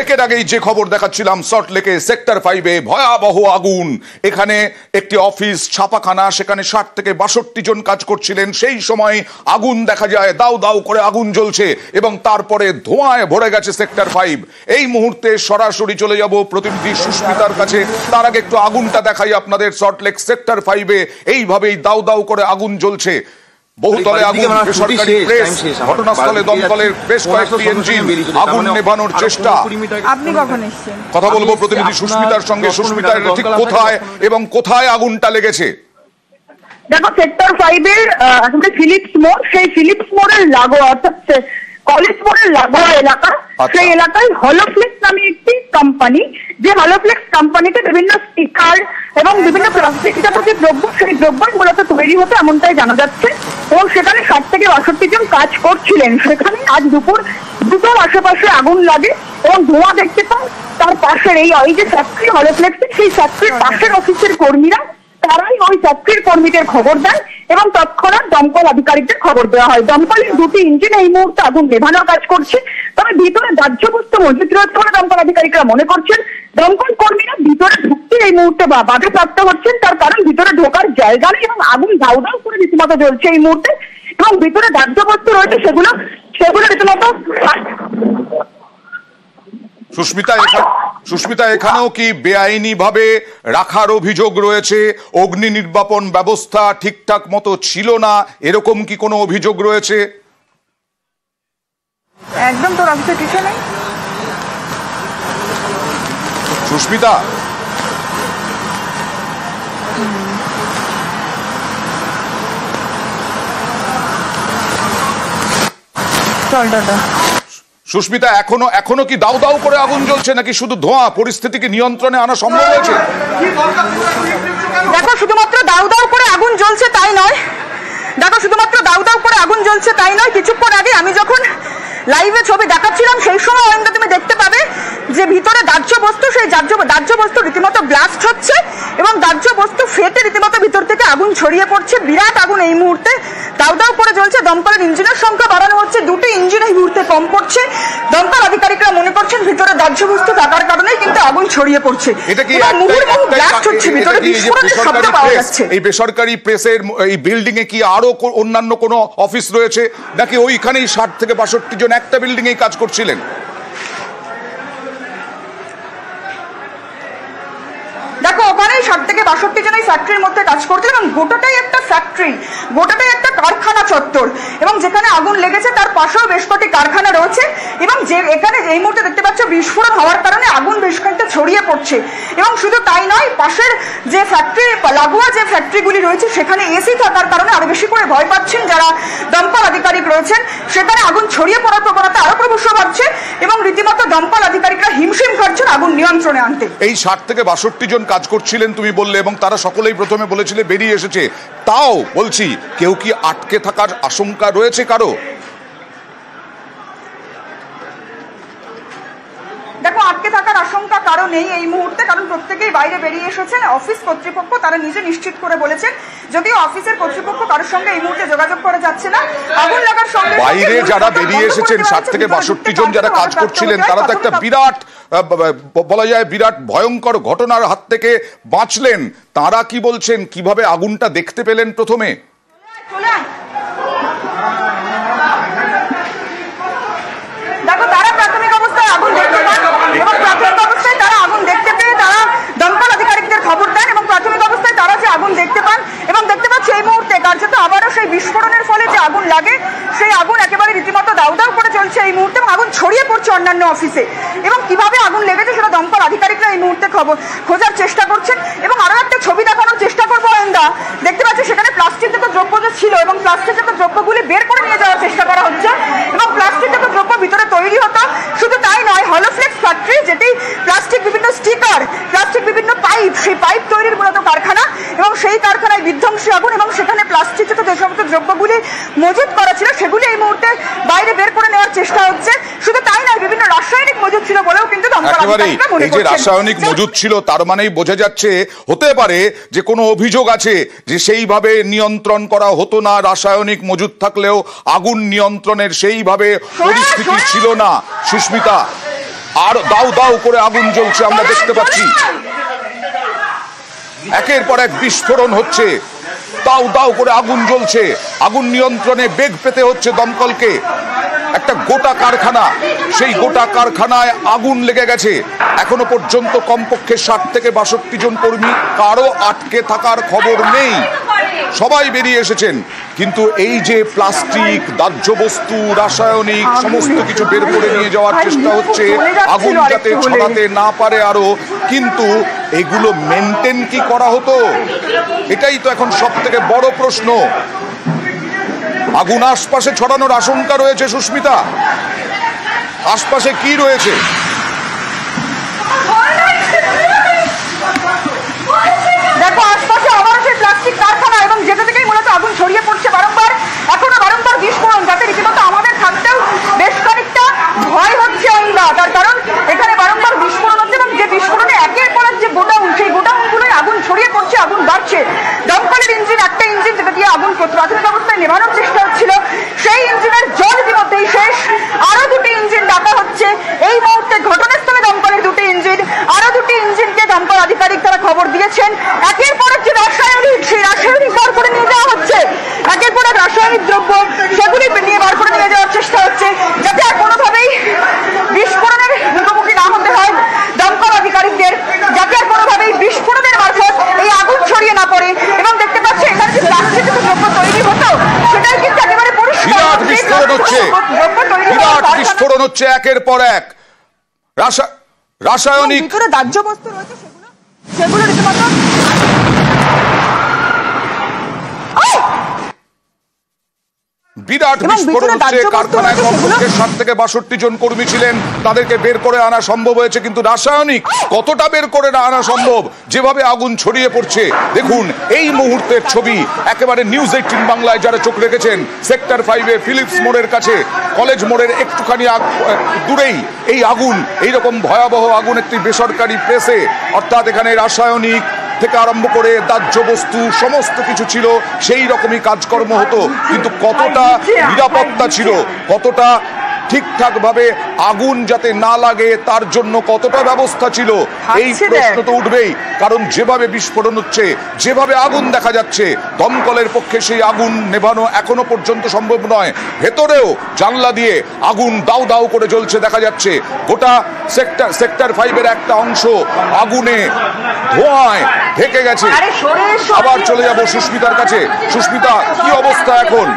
ব্রেকের আগেই যে খবর দেখাচ্ছিলাম, সল্টলেকে সেক্টর 5-এ ভয়াবহ আগুন। এখানে একটি অফিস ছাপাখানা, সেখানে 60 থেকে 62 জন কাজ করছিলেন। সেই সময় আগুন দেখা যায়, দাউ দাউ করে আগুন জ্বলছে এবং তারপরে ধোঁয়ায় ভরে গেছে সেক্টর 5। এই মুহূর্তে সরাসরি চলে যাব প্রতিনিধি সুস্মিতার কাছে। তার আগে একটু আগুনটা দেখাই আপনাদের। সল্টলেক সেক্টর 5-এ এইভাবেই দাউ দাউ করে আগুন জ্বলছে। বহুতলে আগুন, বেসরকারি প্রেস, ঘটনাস্থলে দমকলের বেশ কয়েকটি ইঞ্জিন, আগুন নেভানোর চেষ্টা। আপনি কখন এসেছেন? কথা বলবো প্রতিনিধি সুস্মিতার সঙ্গে। সুস্মিতা, এটা ঠিক কোথায় এবং কোথায় আগুনটা লেগেছে? দেখো, সেক্টর 5-এর আসলে ফিলিপস মোড়, সেই ফিলিপস মোড়ের লাগোয়া অর্থাৎ কলেজ মোড়ের লাগোয়া এলাকা, সেই এলাকায় হলোফ্লেক্স নামে একটি কোম্পানি, যে হলোফ্লেক্স কোম্পানিতে বিভিন্ন স্টিকার এবং বিভিন্ন প্লাস্টিকজাত যে দ্রব্য, সেই দ্রব্য মূলত তৈরি হতো এমনটাই জানা যাচ্ছে। এবং সেখানে 60 থেকে 62 জন কাজ করছিলেন। সেখানে আজ দুপুর 2টার আশেপাশে আগুন লাগে এবং ধোঁয়া দেখতে পান। তার পাশের এই যে ফ্যাক্টরি হলোফ্লেক্সের, সেই ফ্যাক্টরির পাশের অফিসের কর্মীরা, তারাই ওই ফ্যাক্টরির কর্মীদের খবর দেন এবং তৎক্ষণাৎ দমকল আধিকারিকদের খবর দেওয়া হয়। দমকলের 2টি ইঞ্জিন এই মুহূর্তে আগুন নেভানোর কাজ করছে। তবে ভিতরে দাহ্য বস্তু মজুত রয়েছে বলে দমকল আধিকারিকরা মনে করছেন। দমকল কর্মীরা ভিতরে ঢুকতে এই মুহূর্তে বাধাপ্রাপ্ত হচ্ছেন, তার কারণ ভিতরে ঢোকার জায়গা নেই এবং আগুন দাউ দাউ করে রীতিমতো জ্বলছে এই মুহূর্তে। এবং ভিতরে দাহ্য বস্তু রয়েছে, সেগুলো রীতিমতো। সুস্মিতা, এখানেও কি বেআইনি ভাবে রাখার অভিযোগ রয়েছে? অগ্নি নির্বাপন ব্যবস্থা ঠিকঠাক মতো ছিল না, এরকম কি কোনো অভিযোগ রয়েছে? একদম তোর অফিসে কিছু নেই সুস্মিতা। সুস্মিতা, এখনো কি দাউ দাউ করে আগুন জ্বলছে নাকি শুধু ধোঁয়া? পরিস্থিতিকে নিয়ন্ত্রণে আনা সম্ভব হয়েছে? দেখো, শুধুমাত্র দাউ দাউ করে আগুন জ্বলছে তাই নয়। কিছুক্ষণ আগে আমি যখন লাইভে ছবি দেখাচ্ছিলাম, সেই সময় তুমি দেখতে পাবে যে ভিতরে দাহ্য বস্তু, সেই দাহ্য বস্তু রীতিমতো ব্লাস্ট হচ্ছে এবং দাহ্য বস্তু ফেটে রীতিমতো ভিতর থেকে আগুন ছড়িয়ে পড়ছে। বিরাট আগুন এই মুহূর্তে দাউ দাউ করে জ্বলছে। দমকলের ইঞ্জিনের সংখ্যা বাড়ানো হচ্ছে, 2টি ইঞ্জিন এই মুহূর্তে কম পড়ছে। দমকল আধিকারিকরা মনে করছেন ভিতরে দাহ্য বস্তু থাকার কারণেই কিন্তু আগুন ছড়িয়ে পড়ছে। এই বেসরকারি প্রেসের এই বিল্ডিং এ কি আরো অন্যান্য কোনো অফিস রয়েছে নাকি ওইখানেই 60 থেকে 62 জন একটা বিল্ডিং এ কাজ করছিলেন? দেখো, ওখানেই 60 থেকে 62 জন এই ফ্যাক্টরির মধ্যে কাজ করছে এবং গোটাটাই একটা ফ্যাক্টরি, গোটাটাই একটা কারখানা চত্বর। এবং যেখানে আগুন লেগেছে তার পাশেও বেশ কটি কারখানা রয়েছে এবং যে এখানে এই মুহূর্তে দেখতে পাচ্ছ বিস্ফোরণ হওয়ার কারণে আগুন বেশ খানিকটা ছড়িয়ে পড়ছে। এবং শুধু তাই নয়, পাশের যে ফ্যাক্টরি, লাগোয়া যে ফ্যাক্টরিগুলি রয়েছে, সেখানে এসি থাকার কারণে আরো বেশি করে ভয় পাচ্ছেন যারা দমকল আধিকারিক রয়েছেন। সেখানে আগুন ছড়িয়ে পড়ার প্রবণতা আরো ক্রমশ বাড়ছে এবং রীতিমতো দমকল আধিকারিকরা হিমশিম খাচ্ছেন আগুন নিয়ন্ত্রণে আনতে। এই 60 থেকে 62 জন কাজ করছিলেন তুমি বললে, এবং তারা সকলেই প্রথমে বলেছিলে বেরিয়ে এসেছে। তাও বলছি, কেউ কি আটকে থাকার আশঙ্কা রয়েছে কারো? দেখো, আটকে থাকার আশঙ্কা কারো নেই এই মুহূর্তে, কারণ প্রত্যেকেই বাইরে বেরিয়ে এসেছেন। অফিস কর্তৃপক্ষ তারা নিজে নিশ্চিত করে বলেছেন, যদিও অফিসের কর্তৃপক্ষ কারোর সঙ্গে এই মুহূর্তে যোগাযোগ করে যাচ্ছে না। আগুন লাগার সঙ্গে বাইরে যারা বেরিয়ে এসেছেন, 60 থেকে 62 জন যারা কাজ করছিলেন, তারা তো একটা বিরাট, বলা যায় বিরাট ভয়ঙ্কর ঘটনার হাত থেকে বাঁচলেন। তারা কি বলছেন, কিভাবে আগুনটা দেখতে পেলেন প্রথমে? দেখো, তারা প্রাথমিক অবস্থায় আগুন দেখতে পান এবং প্রাথমিক অবস্থায় তারা আগুন দেখতে পেয়ে তারা দমকল আধিকারিকদের খবর দেন এবং প্রাথমিক অবস্থায় তারা যে আগুন দেখতে পান এবং দেখতে পাচ্ছে এই মুহূর্তে কার্যত আবারও সেই বিস্ফোরণের ফলে যে আগুন লাগে, সেই আগুন একেবারে রীতিমতো দাউ দাউ করে চলছে এই মুহূর্তে এবং আগুন ছড়িয়ে পড়ছে অন্যান্য অফিসে। এবং কিভাবে আগুন লেগেছে সেটা দমকল আধিকারিকরা এই মুহূর্তে খোঁজার চেষ্টা করছেন। এবং আরো একটা ছবি দেখানোর চেষ্টা করবো আয়ন্দা। দেখতে পাচ্ছি সেখানে প্লাস্টিকজাত দ্রব্য যে ছিল এবং প্লাস্টিকজাত দ্রব্যগুলি বের করে নিয়ে যাওয়ার চেষ্টা করা হচ্ছে এবং প্লাস্টিকজাত দ্রব্য ভিতরে তৈরি হতো। শুধু তাই নয়, হলোফ্লেক্স ফ্যাক্টরি, যেটি প্লাস্টিক বিভিন্ন স্টিকার, প্লাস্টিক বিভিন্ন পাইপ, সেই পাইপ তৈরির মূলত কারখানা এবং সেই কারখানায় বিধ্বংসী আগুন এবং সেখানে প্লাস্টিকজাত যে সমস্ত দ্রব্যগুলি মজুত করা ছিল সেগুলি এই মুহূর্তে বাইরে বের করে নেওয়ার চেষ্টা হচ্ছে। শুধু তাই নয়, বিভিন্ন রাসায়নিক মজুত ছিল বলেও কিন্তু এই যে রাসায়নিক মজুত ছিল, তার মানেই বোঝা যাচ্ছে হতে পারে যে কোনো অভিযোগ আছে যে সেইভাবে নিয়ন্ত্রণ করা হতো না। রাসায়নিক মজুত থাকলেও আগুন নিয়ন্ত্রণের সেইভাবে পরিস্থিতি ছিল না। সুস্মিতা, আর দাউ দাউ করে আগুন জ্বলছে আমরা দেখতে পাচ্ছি। একের পর এক বিস্ফোরণ হচ্ছে, দাউ দাউ করে আগুন জ্বলছে। আগুন নিয়ন্ত্রণে বেগ পেতে হচ্ছে দমকলকে। একটা গোটা কারখানা, সেই গোটা কারখানায় আগুন লেগে গেছে। এখনো পর্যন্ত কমপক্ষে 60 থেকে 62 জন কর্মী, কারো আটকে থাকার খবর নেই, সবাই বেরিয়ে এসেছেন। কিন্তু এই যে প্লাস্টিক, দাহ্য বস্তু, রাসায়নিক সমস্ত কিছু বের করে নিয়ে যাওয়ার চেষ্টা হচ্ছে আগুন যাতে ছড়াতে না পারে আরো, কিন্তু এগুলো মেনটেন কি করা হতো? এটাই তো এখন সব থেকে বড় প্রশ্ন। আগুন আশপাশে ছড়ানোর আশঙ্কা রয়েছে সুস্মিতা, আশপাশে কি রয়েছে? দেখো আশপাশে আবারও সেই প্লাস্টিক কারখানা, এবং যেটা থেকেই মূলত আগুন ছড়িয়ে পড়ছে বারংবার, এখনো বারংবার বিস্ফোরণ, যাতে রীতিমতো আমাদের থাকতেও বেশ খানিকটা ভয় হচ্ছে আমরা। তার কারণ এখানে বারংবার বিস্ফোরণ হচ্ছে, এবং যে বিস্ফোরণে একের পর এক যে গোডাউন, সেই গোডাউনগুলোয় আগুন ছড়িয়ে পড়ছে, আগুন বাড়ছে। দমকলের ইঞ্জিন, একটা ইঞ্জিন যেটা দিয়ে আগুন প্রাথমিক অবস্থায় নেভানোর চেষ্টা হচ্ছিল, সেই ইঞ্জিনের জল ইতিমধ্যেই শেষ। আরো দুটি ইঞ্জিন ডাকা হচ্ছে এই মুহূর্তে ঘটনাস্থলে। দমকলের দুটি ইঞ্জিন, আরো দুটি ইঞ্জিনকে দমকল আধিকারিক তারা খবর দিয়েছেন। একের পর এক যে রাসায়নিক, সেই রাসায়নিক বার করে নিয়ে যাওয়া হচ্ছে, একের পর এক রাসায়নিক দ্রব্য সেগুলি নিয়ে বার করে নিয়ে যাওয়ার চেষ্টা হচ্ছে, যাতে আর কোনোভাবেই বিস্ফোরণের মুখোমুখি না হতে হয় দমকল আধিকারিকদের, যাতে আর কোনোভাবেই বিস্ফোরণের মারফত এই আগুন ছড়িয়ে না পড়ে। এবং দেখতে পাচ্ছি এখানে যে প্লাস্টিক দ্রব্য তৈরি হতো সেটাই কিন্তু একেবারে পরিষ্কার। বিরাট বিস্ফোরণ হচ্ছে, বিরাট বিস্ফোরণ হচ্ছে একের পর এক। রাসায়নিক ভিতরে দাহ্য বস্তু রয়েছে, সেগুলো রীতিমতো বিরাট বিস্ফোরণ হচ্ছে। কারখানায় কমপক্ষে 60 থেকে 62 জন কর্মী ছিলেন, তাদেরকে বের করে আনা সম্ভব হয়েছে, কিন্তু রাসায়নিক কতটা বের করে না আনা সম্ভব? যেভাবে আগুন ছড়িয়ে পড়ছে দেখুন, এই মুহূর্তের ছবি একেবারে নিউজ 18 বাংলায় যারা চোখ রেখেছেন, সেক্টর 5-এ ফিলিপস মোড়ের কাছে, কলেজ মোড়ের একটুখানি দূরেই এই আগুন, এইরকম ভয়াবহ আগুন একটি বেসরকারি প্রেসে, অর্থাৎ এখানে রাসায়নিক থেকে আরম্ভ করে দাহ্য বস্তু সমস্ত কিছু ছিল, সেই রকমই কাজকর্ম হতো। কিন্তু কতটা নিরাপত্তা ছিল, কতটা ঠিকঠাক ভাবে আগুন যাতে না লাগে তার জন্য কতটা ব্যবস্থা ছিল, এই প্রশ্ন তো উঠবেই। কারণ যেভাবে বিস্ফোরণ হচ্ছে, যেভাবে আগুন দেখা যাচ্ছে, দমকলের পক্ষে সেই আগুন নেভানো এখনো পর্যন্ত সম্ভব নয়। ভেতরেও জানলা দিয়ে আগুন দাউ দাউ করে জ্বলছে দেখা যাচ্ছে। গোটা সেক্টর 5-এর একটা অংশ আগুনে, ধোঁয়ায় ঢেকে গেছে। আবার চলে যাব সুস্মিতার কাছে। সুস্মিতা, কি অবস্থা এখন?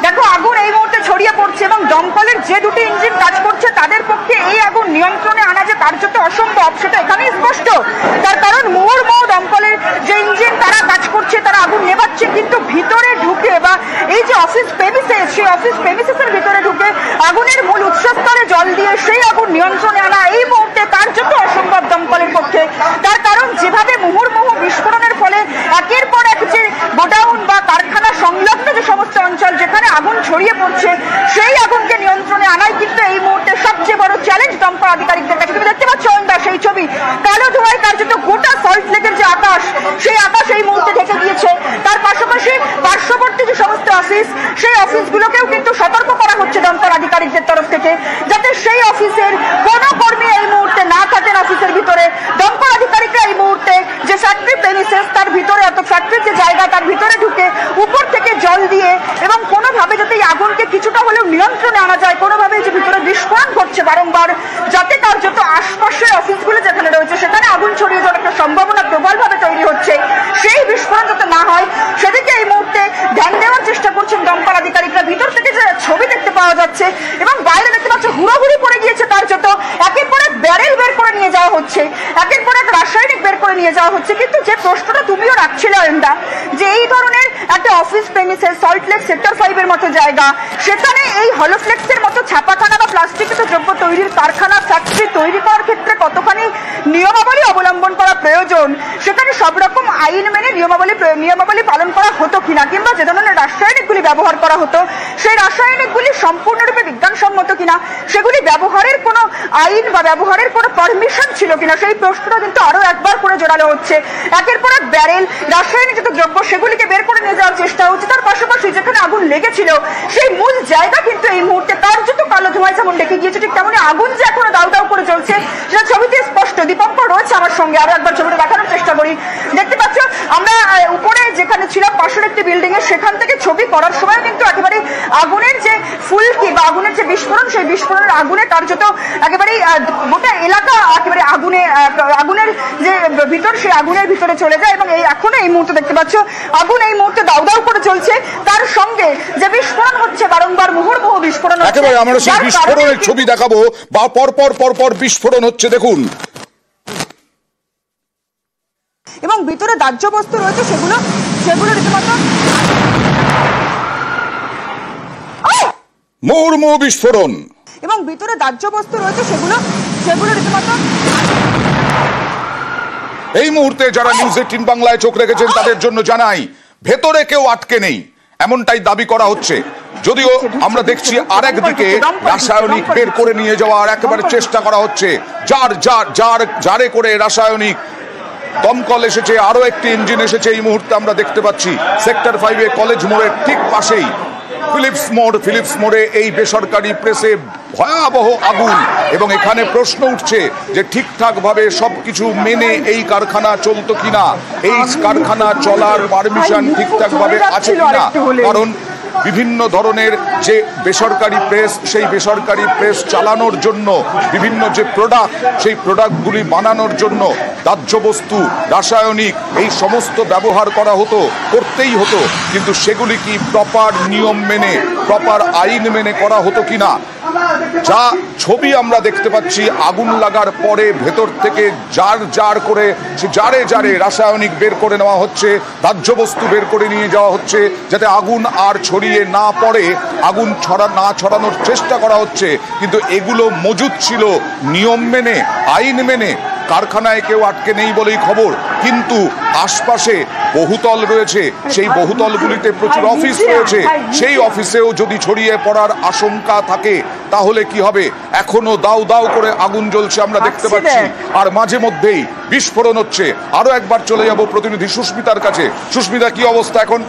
দেখো আগুন এই মুহূর্তে ছড়িয়ে পড়ছে, এবং দমকলের যে দুটি ইঞ্জিন কাজ করছে তাদের পক্ষে এই আগুন নিয়ন্ত্রণে আনা যে কার্যত অসম্ভব, সেটা এখানেই স্পষ্ট। তার কারণ মুহুর্মুহু দমকলের যে ইঞ্জিন তারা কাজ করছে, তারা আগুন নেভাচ্ছে, কিন্তু ভিতরে ঢুকে বা এই যে অফিস প্রেমিসেস, সেই অফিস প্রেমিসেসের ভিতরে ঢুকে আগুনের মূল উৎসস্থলে জল দিয়ে সেই আগুন নিয়ন্ত্রণে আনা এই মুহূর্তে কার্যত অসম্ভব দমকলের পক্ষে। তার কারণ যেভাবে মুহুর্মুহু বিস্ফোরণের ফলে একের পর এক যে গোডাউন বা কারখানা সংলগ্ন যে সমস্ত অঞ্চল যেখানে আগুন ছড়িয়ে পড়ছে, সেই আগুনকে নিয়ন্ত্রণে আনাই কিন্তু এই মুহূর্তে সবচেয়ে বড় চ্যালেঞ্জ দমকল আধিকারিকদের কাছে। তুমি দেখতে পাচ্ছ সেই ছবি, কালো ধোঁয়ায় কার্যত গোটা সল্ট লেকের যে আকাশ, সেই আকাশ এই মুহূর্তে ঢেকে গিয়েছে। তার পাশাপাশি পার্শ্ববর্তী যে সমস্ত অফিস, সেই অফিসগুলোকেও কিন্তু সতর্ক করা হচ্ছে দমকল আধিকারিকদের তরফ থেকে, যাতে সেই অফিসের কোনো কর্মী এই মুহূর্তে না থাকেন অফিসের ভিতরে। দমকল আধিকারিকরা এই মুহূর্তে যে ফ্যাক্টরি প্রেমিসেস তার ভিতরে, অর্থাৎ ফ্যাক্টরির যে জায়গা তার ভিতরে ঢুকে উপর থেকে জল দিয়ে এবং কোনোভাবে যাতে এই আগুনকে কিছুটা হলেও নিয়ন্ত্রণে আনা যায়, কোনোভাবে যে ভিতরে বিস্ফোরণ ঘটছে বারংবার, যাতে তার যত আশপাশের অফিসগুলো যেখানে রয়েছে সেখানে আগুন ছড়িয়ে যাওয়ার একটা সম্ভাবনা প্রবলভাবে তৈরি হচ্ছে, সেই বিস্ফোরণ যাতে না হয় সেদিকে এই মুহূর্তে ধ্যান দেওয়ার চেষ্টা করছেন দমকল আধিকারিকরা। ভিতর থেকে যে ছবি দেখতে পাওয়া যাচ্ছে এবং বাইরে দেখতে পাচ্ছে হুড়োহুড়ি পড়ে গিয়েছে, তার যত একের পর এক ব্যারেল বের করে নিয়ে যাওয়া হচ্ছে, একের পর এক রাসায়নিক বের করে নিয়ে যাওয়া হচ্ছে। কিন্তু যে প্রশ্নটা তুমিও রাখছিলে অয়নদা, যে এই ধরনের একটা office premises Salt Lake sector 5-এর মতো জায়গা, সেখানে এই হলোফ্লেক্সের মতো ছাপাখানা বা প্লাস্টিকজাত দ্রব্য তৈরির কারখানা ফ্যাক্টরি তৈরি করার ক্ষেত্রে কতখানি নিয়মাবলী অবলম্বন করা প্রয়োজন, সেখানে সব রকম আইন মেনে নিয়মাবলী পালন করা হতো কিনা, কিংবা যে ধরনের রাসায়নিকগুলি ব্যবহার করা হতো সেই রাসায়নিকগুলি সম্পূর্ণরূপে বিজ্ঞানসম্মত কিনা, সেগুলি ব্যবহারের কোনো আইন বা ব্যবহারের কোনো পারমিশন ছিল কিনা, সেই প্রশ্নটা কিন্তু আরো একবার করে জোরালো হচ্ছে। একের পর এক ব্যারেল রাসায়নিকজাত দ্রব্য সেগুলিকে বের করে নিয়ে যাওয়ার চেষ্টা হচ্ছে। তার পাশাপাশি যেখানে আগুন লেগেছিল সেই মূল জায়গা কিন্তু এই মুহূর্তে কার্যত কালো ধোঁয়ায় যেমন ডেকে গিয়েছে, ঠিক তেমনি আগুন যে এখনো দাউ দাউ করে চলছে সেটা ছবিতে স্পষ্ট। দীপঙ্কর রয়েছে আমার সঙ্গে, আরো একবার ছবিটা দেখানোর চেষ্টা করি। দেখতে পাচ্ছ আমরা উপরে যেখানে ছিলাম পাশের একটি বিল্ডিং এ, সেখান থেকে ছবি করার সময় কিন্তু একেবারে আগুনের যে ফুলকি বা আগুনের যে বিস্ফোরণ, সেই বিস্ফোরণের আগুনে কার্যত একেবারে গোটা এলাকা একেবারে আগুনের যে ভিতর, সেই আগুনের ভিতরে চলে যায়। এবং এখনো এই মুহূর্তে দেখতে পাচ্ছ আগুন এই মুহূর্তে দাউ দাউ করে চলছে, তার সঙ্গে যে বিস্ফোরণ হচ্ছে বারংবার মুহুর্মুহু বিস্ফোরণ হচ্ছে। একেবারে আমরা সেই বিস্ফোরণের ছবি দেখাবো, বা পরপর বিস্ফোরণ হচ্ছে দেখুন, এবং ভিতরে দাহ্য বস্তু রয়েছে সেগুলো রীতিমতো মুহুর্মুহু বিস্ফোরণ, এবং ভিতরে দাহ্য বস্তু রয়েছে সেগুলো রীতিমতো। এই মুহূর্তে যারা নিউজ 18 বাংলায় চোখ রেখেছেন তাদের জন্য জানাই, ভেতরে কেউ আটকে নেই এমনটাই দাবি করা হচ্ছে। যদিও আমরা দেখছি আরেক দিকে রাসায়নিক বের করে নিয়ে যাওয়ার একেবারে চেষ্টা করা হচ্ছে, জারে করে রাসায়নিক। দমকল এসেছে, আরো একটি ইঞ্জিন এসেছে এই মুহূর্তে আমরা দেখতে পাচ্ছি সেক্টর 5 কলেজ মোড়ের ঠিক পাশেই ফিলিপস মোড়ে এই বেসরকারি প্রেসে ভয়াবহ আগুন। এবং এখানে প্রশ্ন উঠছে যে ঠিকঠাক ভাবে সবকিছু মেনে এই কারখানা চলতো কিনা, এই কারখানা চলার পারমিশন ঠিকঠাক ভাবে আছে কিনা। কারণ বিভিন্ন ধরনের যে বেসরকারি প্রেস, সেই বেসরকারি প্রেস চালানোর জন্য বিভিন্ন যে প্রোডাক্ট, সেই প্রোডাক্টগুলি বানানোর জন্য দাহ্য বস্তু, রাসায়নিক এই সমস্ত ব্যবহার করতেই হতো, কিন্তু সেগুলি কি প্রপার নিয়ম মেনে, প্রপার আইন মেনে করা হতো কিনা। যা ছবি আমরা দেখতে পাচ্ছি, আগুন লাগার পরে ভেতর থেকে জারে রাসায়নিক বের করে নেওয়া হচ্ছে, দাহ্য বস্তু বের করে নিয়ে যাওয়া হচ্ছে, যাতে আগুন আর ছড়িয়ে না পড়ে, আগুন না ছড়ানোর চেষ্টা করা হচ্ছে। কিন্তু এগুলো মজুদ ছিল নিয়ম মেনে, আইন মেনে। কারখানায় কেউ আটকে নেই বলেই খবর, কিন্তু আশপাশে বহুতল রয়েছে, সেই বহুতলগুলিতে প্রচুর অফিস রয়েছে, সেই অফিসেও যদি ছড়িয়ে পড়ার আশঙ্কা থাকে তাহলে কি হবে। এখনো দাউ দাউ করে আগুন জ্বলছে আমরা দেখতে পাচ্ছি, আর মাঝে মধ্যেই বিস্ফোরণ হচ্ছে। আরো একবার চলে যাব প্রতিনিধি সুস্মিতার কাছে। সুস্মিতা, কি অবস্থা এখন?